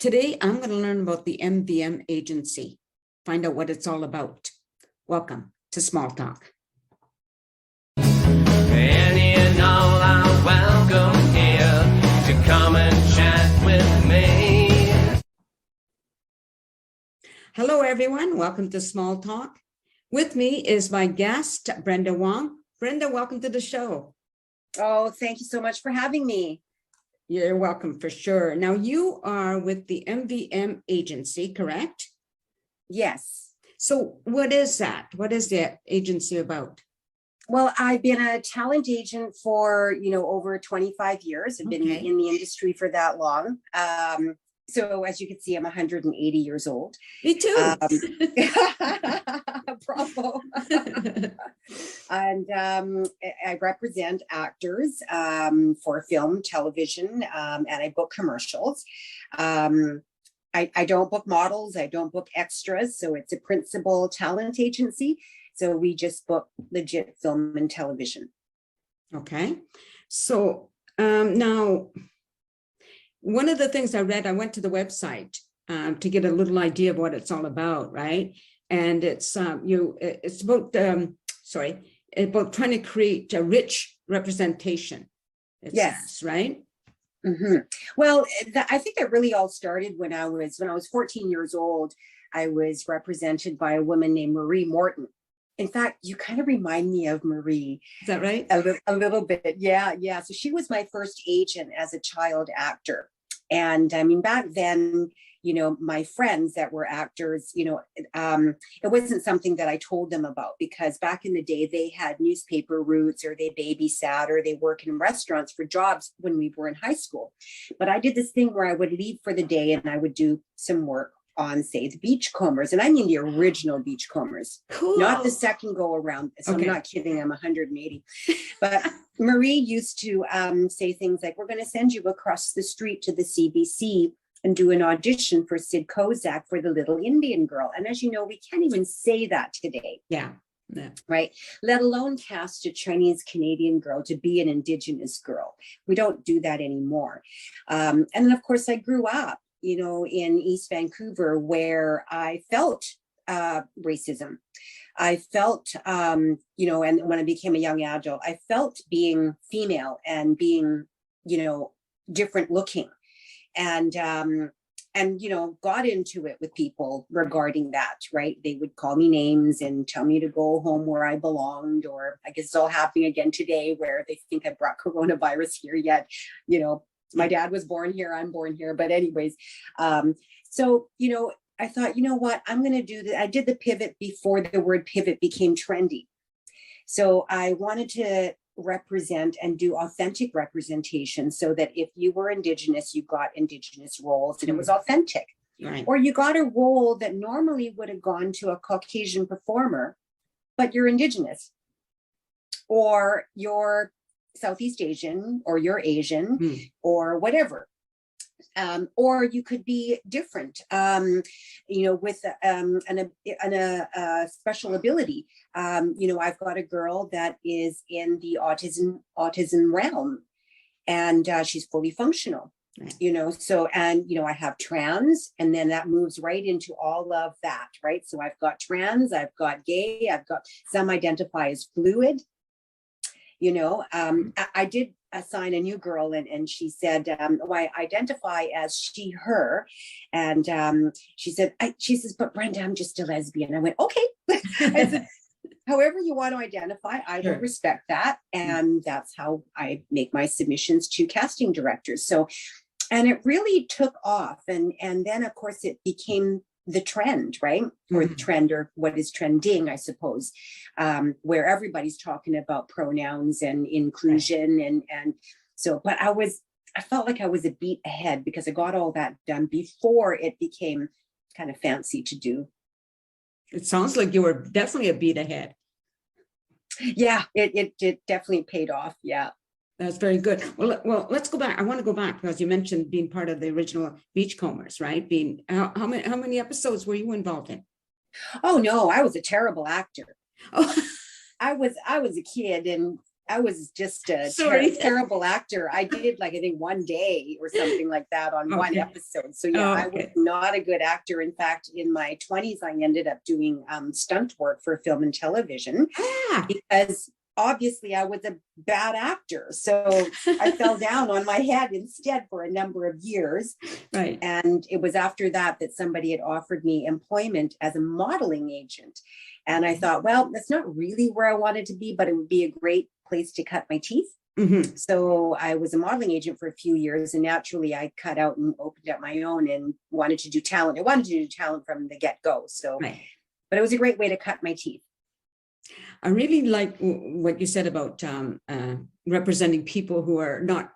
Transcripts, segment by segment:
Today, I'm going to learn about the MVM agency, find out what it's all about. Welcome to Small Talk. Any and all are welcome here to come and chat with me. Hello, everyone. Welcome to Small Talk. With me is my guest, Brenda Wong. Brenda, welcome to the show. Oh, thank you so much for having me. You're welcome for sure. Now, you are with the MVM agency, correct? Yes. So what is that? What is the agency about? Well, I've been a talent agent for, over 25 years. I've been in the industry for that long. So as you can see, I'm 180 years old. Me too. Bravo. And I represent actors for film, television, and I book commercials. I don't book models. I don't book extras. So it's a principal talent agency. So we just book legit film and television. Okay. So now, one of the things I read, I went to the website to get a little idea of what it's all about, right? And it's about about trying to create a rich representation. Yes, says, right. Mm-hmm. Well, I think that really all started when I was 14 years old. I was represented by a woman named Marie Morton. In fact, you kind of remind me of Marie. Is that right? A little bit. Yeah. So she was my first agent as a child actor. And I mean, back then, my friends that were actors, it wasn't something that I told them about, because back in the day, they had newspaper routes, or they babysat, or they work in restaurants for jobs when we were in high school. But I did this thing where I would leave for the day and I would do some work on, say, the Beachcombers. And I mean the original Beachcombers, cool. Not the second go around. So okay. I'm not kidding, I'm 180. But Marie used to say things like, we're going to send you across the street to the CBC and do an audition for Sid Kozak for the Little Indian Girl. And as you know, we can't even say that today. Yeah. Right. Let alone cast a Chinese Canadian girl to be an Indigenous girl. We don't do that anymore. And then, of course, I grew up in East Vancouver, where I felt racism. I felt, and when I became a young adult, I felt being female and being, different looking, and got into it with people regarding that, right? They would call me names and tell me to go home where I belonged, or I guess it's all happening again today, where they think I brought coronavirus here yet, my dad was born here, I'm born here. But anyways, so, I thought, what, I'm going to do that. I did the pivot before the word pivot became trendy. So I wanted to represent and do authentic representation, so that if you were Indigenous, you got Indigenous roles and it was authentic. Right. Or you got a role that normally would have gone to a Caucasian performer, but you're Indigenous, or you're Southeast Asian, or you're Asian, or whatever. Or you could be different, with a special ability. I've got a girl that is in the autism realm, and she's fully functional. Right. So, and, I have trans, and then that moves right into all of that, right? So I've got trans, I've got gay, I've got some identify as fluid. I did assign a new girl, and she said, I identify as she, her. And she says, but Brenda, I'm just a lesbian. I went, okay. I said, however you want to identify, I don't respect that. And that's how I make my submissions to casting directors. So, and it really took off. And then, of course, it became the trend, right? Or the trend, or what is trending, I suppose, where everybody's talking about pronouns and inclusion. And so, but I felt like I was a beat ahead, because I got all that done before it became kind of fancy to do. It sounds like you were definitely a beat ahead. Yeah, it definitely paid off. Yeah. That's very good. Well, let's go back. I want to go back, because you mentioned being part of the original Beachcombers, right? How many episodes were you involved in? Oh no, I was a terrible actor. Oh, I was a kid, and I was just a Sorry. terrible actor. I did like, I think 1 day or something like that on one Okay. episode. So yeah, Oh, I was okay. not a good actor. In fact, in my 20s, I ended up doing stunt work for film and television Ah, because obviously I was a bad actor. So I fell down on my head instead for a number of years. right. And it was after that that somebody had offered me employment as a modeling agent. And I thought, well, that's not really where I wanted to be, but it would be a great place to cut my teeth. Mhm. So I was a modeling agent for a few years, and naturally I cut out and opened up my own and wanted to do talent. I wanted to do talent from the get-go. So, Right. but it was a great way to cut my teeth. I really like what you said about representing people who are not,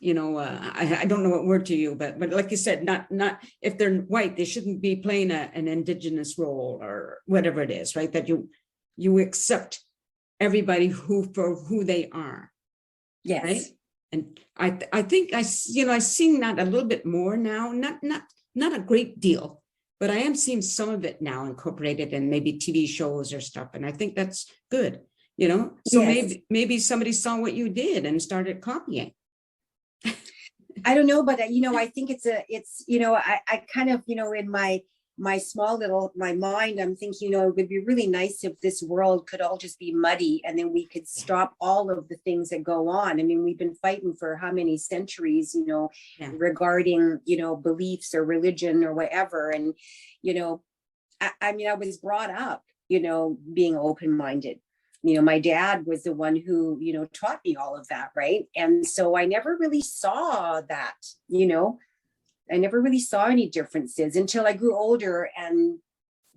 I don't know what word to use, but like you said, not if they're white, they shouldn't be playing an Indigenous role or whatever it is, right? That you accept everybody for who they are, Yes. right? And I think I seen that a little bit more now, not a great deal, but I am seeing some of it now incorporated in maybe TV shows or stuff, and I think that's good, So Yes. maybe somebody saw what you did and started copying. I don't know, but I think it's I kind of, in my small little, my mind, I'm thinking, it would be really nice if this world could all just be muddy and then we could stop all of the things that go on. I mean, we've been fighting for how many centuries, Yeah. regarding, beliefs or religion or whatever. And, I mean, I was brought up, being open-minded. My dad was the one who, taught me all of that. Right. And so I never really saw that, I never really saw any differences until I grew older and,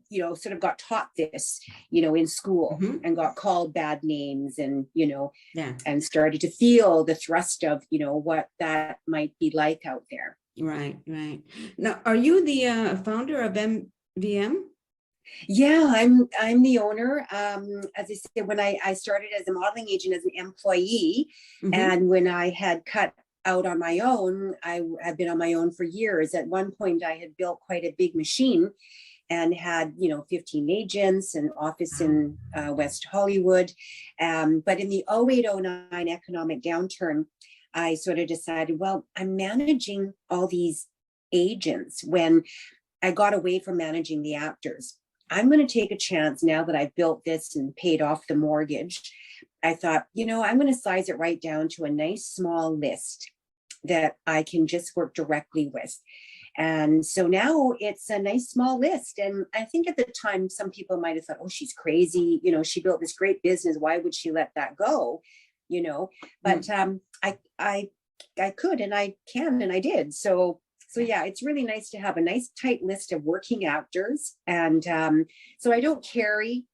sort of got taught this, in school Mhm. and got called bad names and, Yeah. and started to feel the thrust of, what that might be like out there. Right. Now, are you the founder of MVM? Yeah, I'm the owner. As I said, when I started as a modeling agent as an employee, Mhm. and when I had cut out on my own, I have been on my own for years. At one point, I had built quite a big machine and had 15 agents, an office in West Hollywood. But in the 08-09 economic downturn, I sort of decided, well, I'm managing all these agents when I got away from managing the actors. I'm going to take a chance now that I've built this and paid off the mortgage. I thought, I'm going to size it right down to a nice small list that I can just work directly with. And so now it's a nice small list. And I think at the time, some people might have thought, oh, she's crazy. She built this great business. Why would she let that go? But I could, and I can, and I did. So yeah, it's really nice to have a nice tight list of working actors. And so I don't carry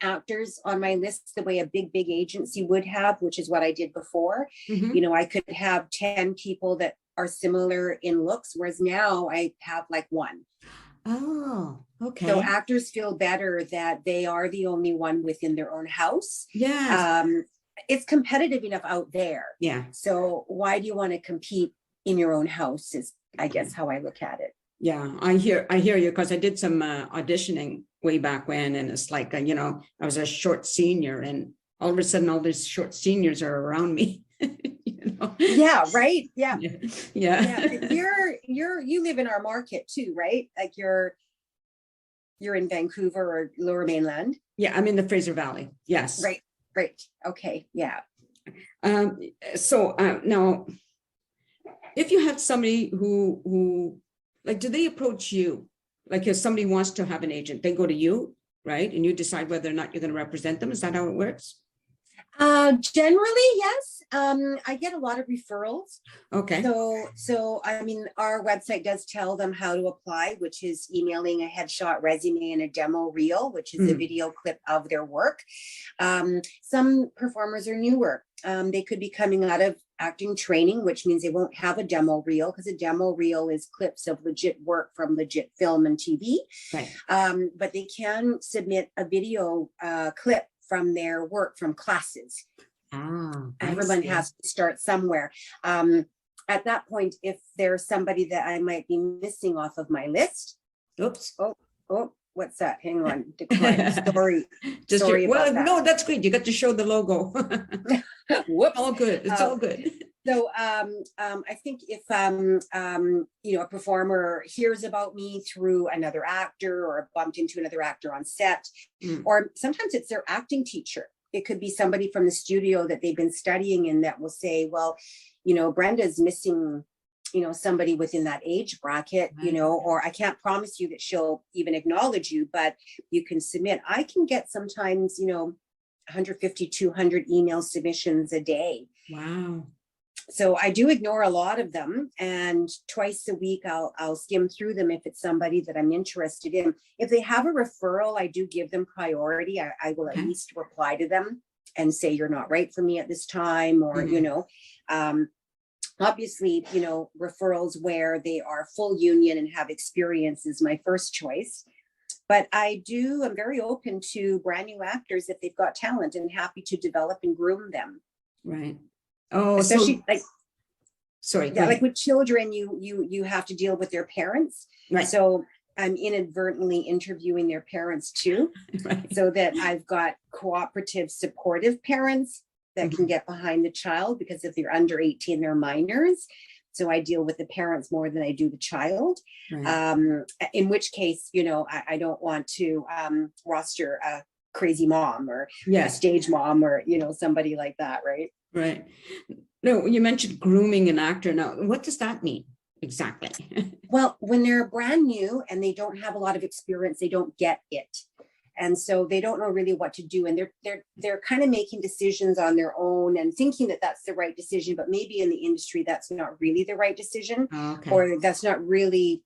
actors on my list the way a big agency would have, which is what I did before. Mhm. I could have 10 people that are similar in looks, whereas now I have like one. Oh, okay. So actors feel better that they are the only one within their own house. Yes. It's competitive enough out there. Yeah. So why do you want to compete in your own house is, I guess, how I look at it. Yeah, I hear you, because I did some auditioning way back when, and it's like, I was a short senior, and all of a sudden all these short seniors are around me. Yeah, right. Yeah. Yeah. You live in our market too, right? Like you're in Vancouver or Lower Mainland. Yeah, I'm in the Fraser Valley. Yes. Right. Okay. Yeah. So now, if you have somebody who like, do they approach you? Like, if somebody wants to have an agent, they go to you, right? And you decide whether or not you're going to represent them. Is that how it works? Generally, yes. I get a lot of referrals. Okay. So I mean, our website does tell them how to apply, which is emailing a headshot resume and a demo reel, which is a video clip of their work. Some performers are newer. They could be coming out of acting training, which means they won't have a demo reel, because a demo reel is clips of legit work from legit film and TV. Right. But they can submit a video clip from their work from classes. Everyone has to start somewhere. At that point, if there's somebody that I might be missing off of my list, oops. Oh, what's that? Hang on. Decline. Sorry. Just Sorry well, about that. no, that's great. You got to show the logo. Whoops. All good. It's all good. So I think if a performer hears about me through another actor or bumped into another actor on set, or sometimes it's their acting teacher. It could be somebody from the studio that they've been studying in that will say, well, Brenda's missing, somebody within that age bracket, or I can't promise you that she'll even acknowledge you, but you can submit. I can get sometimes, 150, 200 email submissions a day. Wow. So I do ignore a lot of them, and twice a week I'll skim through them if it's somebody that I'm interested in. If they have a referral, I do give them priority. I will at least reply to them and say, you're not right for me at this time, or, obviously, referrals where they are full union and have experience is my first choice. But I'm very open to brand new actors if they've got talent, and happy to develop and groom them. Right. Oh, especially sorry. Like with children, you have to deal with their parents. Right. So I'm inadvertently interviewing their parents too, right. So that I've got cooperative, supportive parents that can get behind the child, because if they're under 18, they're minors. So I deal with the parents more than I do the child. Right. In which case, I don't want to roster a crazy mom or a stage mom or, somebody like that. Right. Right. No, you mentioned grooming an actor. Now, what does that mean exactly? Well, when they're brand new and they don't have a lot of experience, they don't get it. And so they don't know really what to do. And they're kind of making decisions on their own and thinking that that's the right decision, but maybe in the industry, that's not really the right decision, or that's not really,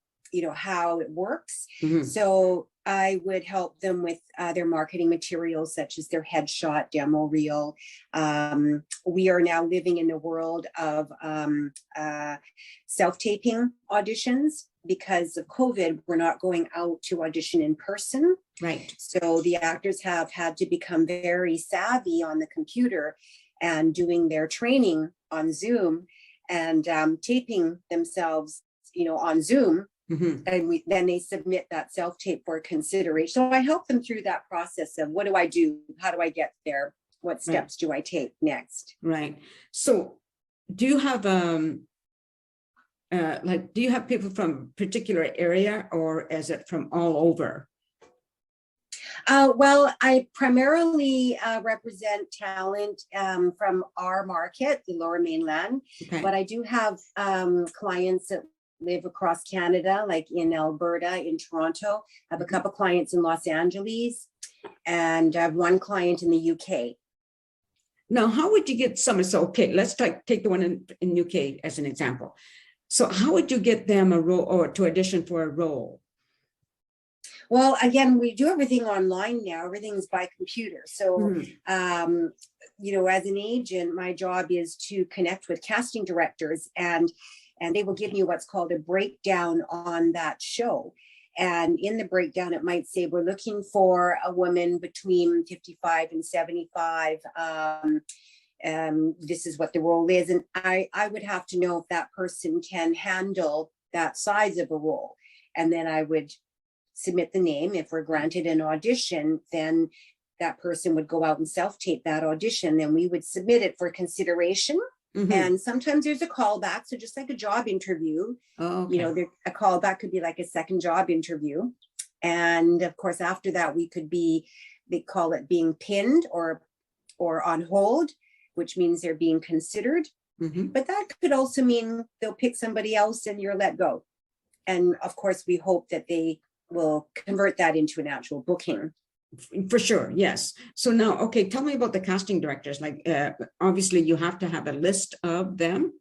how it works. So I would help them with their marketing materials, such as their headshot, demo reel. We are now living in the world of self-taping auditions. Because of COVID, we're not going out to audition in person. Right. So the actors have had to become very savvy on the computer and doing their training on Zoom and taping themselves, on Zoom. And then they submit that self-tape for consideration. So I help them through that process of, what do I do? How do I get there? What steps do I take next? Right. So do you have do you have people from a particular area, or is it from all over? Well, I primarily represent talent from our market, the Lower Mainland, but I do have clients that live across Canada, like in Alberta, in Toronto. I have a couple clients in Los Angeles, and I have one client in the UK. Now, how would you get someone? So, let's take the one in UK as an example. So how would you get them a role, or to audition for a role? Well, again, we do everything online now. Everything's by computer. So, as an agent, my job is to connect with casting directors, and they will give me what's called a breakdown on that show. And in the breakdown, it might say, we're looking for a woman between 55 and 75. This is what the role is. And I would have to know if that person can handle that size of a role. And then I would submit the name. If we're granted an audition, then that person would go out and self-tape that audition. Then we would submit it for consideration. And sometimes there's a callback. So just like a job interview, a callback could be like a second job interview. And of course, after that, they call it being pinned or on hold, which means they're being considered. But that could also mean they'll pick somebody else and you're let go. And of course, we hope that they will convert that into an actual booking. For sure, yes. So now, tell me about the casting directors. Like, obviously, you have to have a list of them.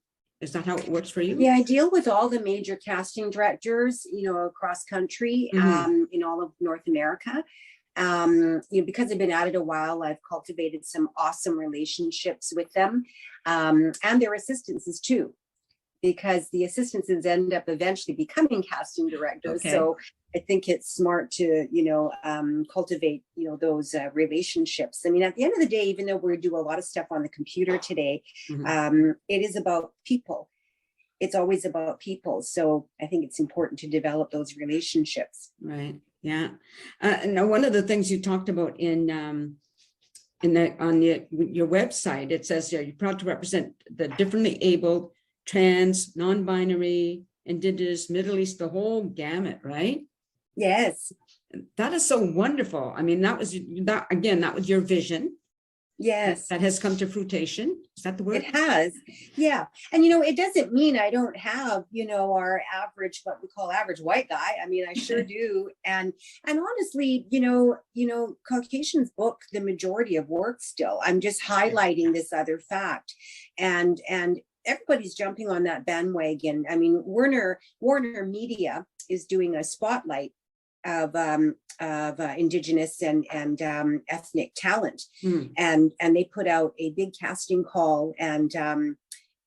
Is that how it works for you? Yeah, I deal with all the major casting directors, across country, in all of North America. Because I've been at it a while, I've cultivated some awesome relationships with them, and their assistants too, because the assistants end up eventually becoming casting directors. So I think it's smart to, cultivate, those relationships. I mean, at the end of the day, even though we do a lot of stuff on the computer today, it is about people. It's always about people. So I think it's important to develop those relationships. Right. Yeah. Now, one of the things you talked about on your website, it says you're proud to represent the differently abled, trans, non-binary, Indigenous, Middle East, the whole gamut, right? Yes. That is so wonderful. I mean, that was your vision. Yes. That has come to fruition. Is that the word? It has. Yeah. And, it doesn't mean I don't have, our average, what we call average white guy. I mean, I sure do. And honestly, Caucasians book the majority of work still. I'm just highlighting this other fact. And everybody's jumping on that bandwagon. I mean, Warner Media is doing a spotlight of Indigenous and ethnic talent, and they put out a big casting call, and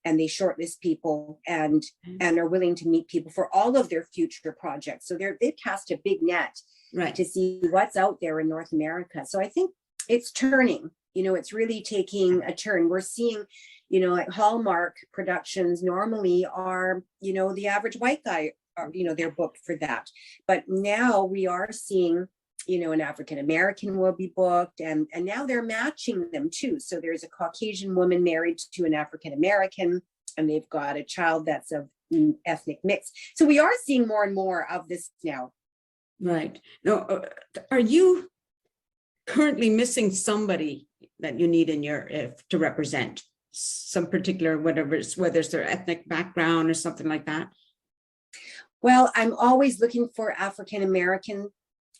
they shortlist people and are willing to meet people for all of their future projects. So they've cast a big net, right, to see what's out there in North America. So I think it's turning. It's really taking a turn. We're seeing, like Hallmark productions normally are, the average white guy. They're booked for that. But now we are seeing, an African-American will be booked, and now they're matching them too. So there's a Caucasian woman married to an African-American, and they've got a child that's of ethnic mix. So we are seeing more and more of this now. Right. Now, are you currently missing somebody that you need in to represent some particular, whether it's their ethnic background or something like that? Well, I'm always looking for African-American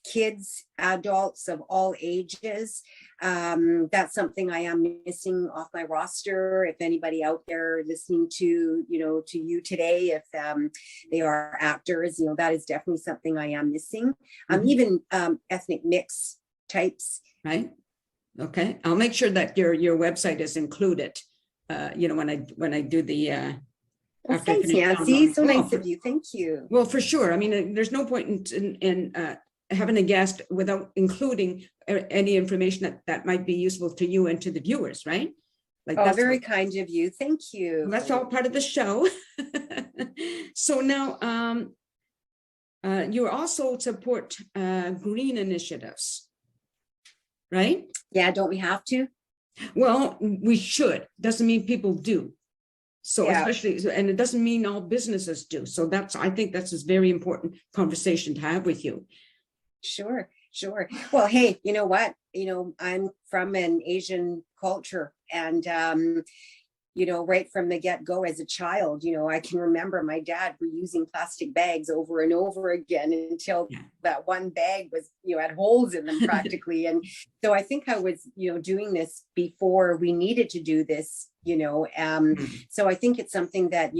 kids, adults of all ages. That's something I am missing off my roster. If anybody out there listening to you today, if they are actors, that is definitely something I am missing. Even ethnic mix types. Right. Okay. I'll make sure that your website is included, when I do the well, thanks, Nancy. So nice of you. Thank you. Well, for sure. I mean, there's no point in having a guest without including any information that might be useful to you and to the viewers, right? That's very kind of you. Thank you. That's all part of the show. So now, you also support green initiatives, right? Yeah, don't we have to? Well, we should. Doesn't mean people do. So especially, and it doesn't mean all businesses do. So I think that's a very important conversation to have with you. Sure. Well, hey, you know what? I'm from an Asian culture, and right from the get-go as a child, I can remember my dad reusing plastic bags over and over again until that one bag was, had holes in them practically. And so I think I was, doing this before we needed to do this, so I think it's something that,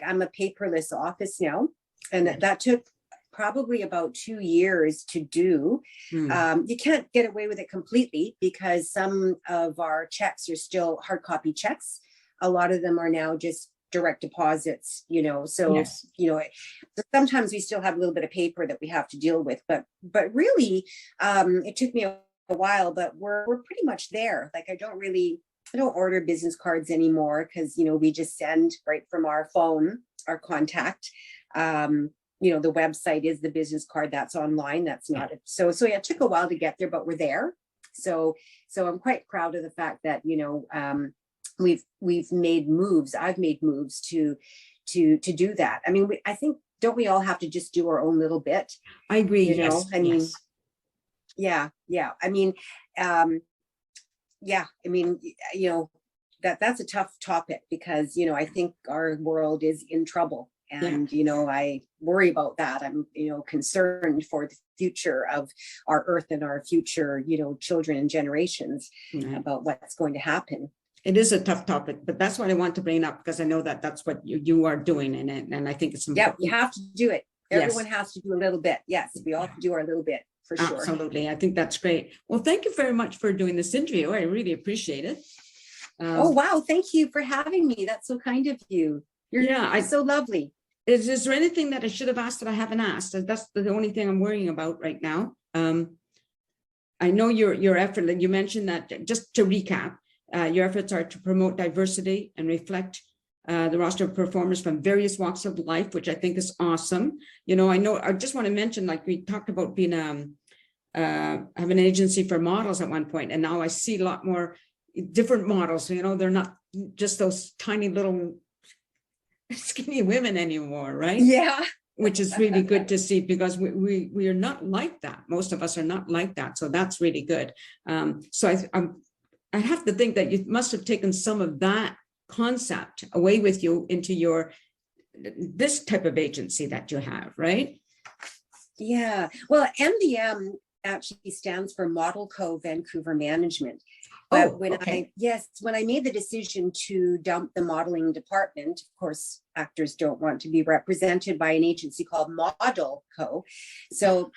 I'm a paperless office now, and that took probably about 2 years to do. You can't get away with it completely because some of our checks are still hard copy checks. A lot of them are now just direct deposits, so, sometimes we still have a little bit of paper that we have to deal with, but really, it took me a while, but we're pretty much there. Like, I don't order business cards anymore because, we just send right from our phone, our contact. The website is the business card that's online. That's not it. So yeah, it took a while to get there, but we're there. So I'm quite proud of the fact that, we've made moves. I've made moves to do that. I mean, I think, don't we all have to just do our own little bit? I agree. Yes. I mean, yeah. I mean, that's a tough topic because, I think our world is in trouble. And, I worry about that. I'm, concerned for the future of our earth and our future, children and generations about what's going to happen. It is a tough topic, but that's what I want to bring up because I know that that's what you are doing in it. And I think it's important. Yeah, you have to do it. Everyone has to do a little bit. Yes, we all have to do our little bit for sure. Absolutely. I think that's great. Well, thank you very much for doing this interview. I really appreciate it. Oh, wow. Thank you for having me. That's so kind of you. You're so lovely. Is there anything that I should have asked that I haven't asked? That's the only thing I'm worrying about right now. I know your effort, and you mentioned that, just to recap, your efforts are to promote diversity and reflect the roster of performers from various walks of life, which I think is awesome. You know, I just want to mention, like we talked about being have an agency for models at one point, and now I see a lot more different models. You know, they're not just those tiny little skinny women anymore, right? Yeah. Which is really good to see, because we are not like that. Most of us are not like that. So that's really good. So I have to think that you must have taken some of that concept away with you into this type of agency that you have, right? Yeah. Well, MVM actually stands for Model Co. Vancouver Management. But when I made the decision to dump the modeling department, of course, actors don't want to be represented by an agency called Model Co. So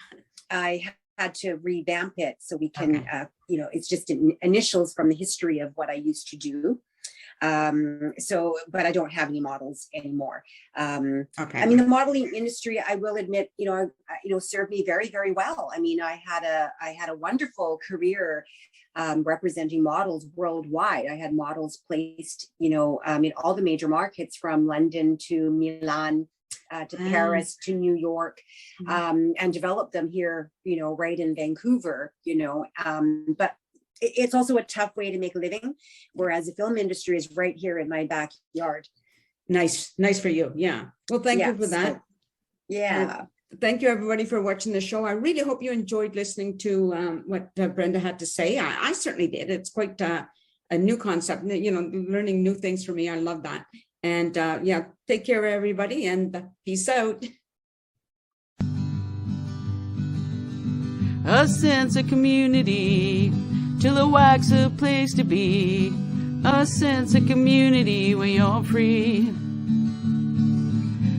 I had to revamp it so we can, it's just initials from the history of what I used to do. But I don't have any models anymore. I mean, the modeling industry, I will admit, served me very, very well. I mean, I had a wonderful career representing models worldwide. I had models placed, in all the major markets, from London to Milan, to Paris, to New York, and developed them here, right in Vancouver, but it's also a tough way to make a living, whereas the film industry is right here in my backyard. Nice for you. Yeah. Well, thank you for that. Thank you, everybody, for watching the show. I really hope you enjoyed listening to what Brenda had to say. I certainly did. It's quite a new concept, learning new things for me. I love that. And take care, everybody, and peace out. A sense of community, Chilliwack's a place to be. A sense of community where you're free.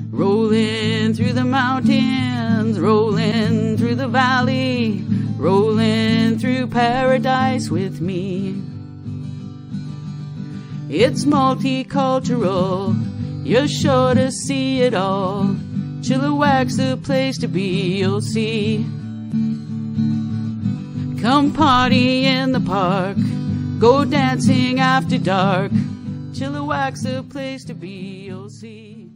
Rolling through the mountains, rolling through the valley, rolling through paradise with me. It's multicultural, you're sure to see it all. Chilliwack's the place to be, you'll see. Come party in the park, go dancing after dark. Chilliwack's the place to be, you'll see.